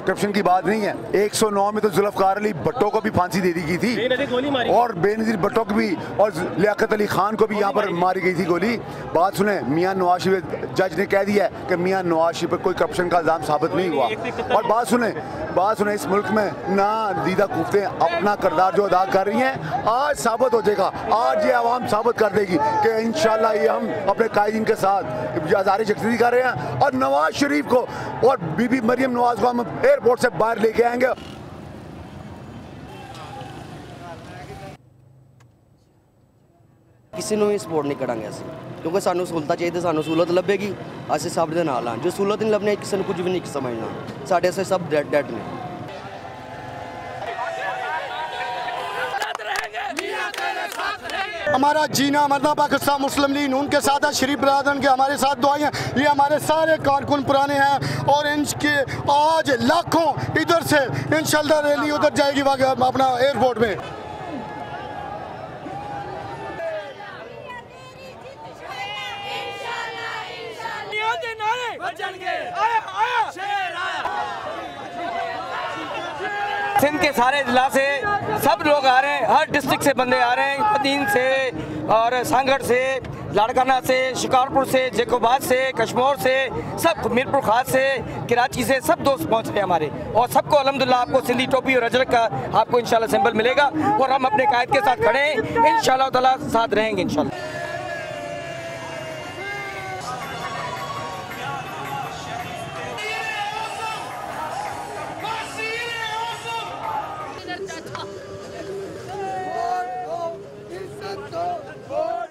Corruption की बात नहीं है। 109 में तो जुल्फकार अली भट्टो को भी फांसी दे दी गई थी और बेनज़ीर भट्टो को भी और लियाकत अली खान को भी यहाँ पर मारी गई थी गोली। बात सुने, मियाँ नवाज शरीफ जज ने कह दिया है कि मियाँ नवाज शरीफ पर कोई करप्शन का इल्ज़ाम साबित नहीं हुआ। और बात सुने इस मुल्क में ना दीदा कुफ्ते अपना किरदार जो अदा कर रही हैं, आज साबित हो जाएगा। आज ये आवाम साबित कर देगी कि इंशाल्लाह ये हम अपने कायदीन के साथ आज़ारी जख्ती कर रहे हैं और नवाज शरीफ को और बीबी मरियम नवाज को हम एयरपोर्ट से बाहर लेके आएंगे। किसी ਨੂੰ ਵੀ ਸਪੋਰਟ ਨਹੀਂ ਕਰਾਂਗੇ ਅਸੀਂ, ਕਿਉਂਕਿ ਸਾਨੂੰ ਸਹੂਲਤਾਂ ਚਾਹੀਦੀ, ਸਾਨੂੰ ਸਹੂਲਤ ਲੱਭੇਗੀ, ਅਸੀਂ ਸਭ ਦੇ ਨਾਲ ਹਾਂ। ਜੋ ਸਹੂਲਤ ਨਹੀਂ ਲੱਭਣੀ, ਕਿਸੇ ਨੂੰ ਕੁਝ ਵੀ ਨਹੀਂ ਸਮਝਣਾ, ਸਾਡੇ ਸੇ सब डेड ने। हमारा जीना मरना पाकिस्तान मुस्लिम लीग उनके साथ शरीफ बरादरन के हमारे साथ दुआएं। ये हमारे सारे कारकुन पुराने हैं और इनके आज लाखों इधर से इंशाल्लाह रैली उधर जाएगी अपना एयरपोर्ट में। सिंध के सारे जिला से सब लोग आ रहे हैं, हर डिस्ट्रिक्ट से बंदे आ रहे हैं, पतीन से और सांगड़ से, लाड़काना से, शिकारपुर से, जैकोबाद से, कश्मीर से, सब मीरपुर खास से, कराची से, सब दोस्त पहुंच रहे हैं हमारे। और सबको अल्हम्दुलिल्लाह आपको सिंधी टोपी और अजरक का आपको इंशाल्लाह सिंबल मिलेगा और हम अपने कायद के साथ खड़े हैं, इंशाल्लाह ताला साथ रहेंगे इंशाल्लाह। Oh,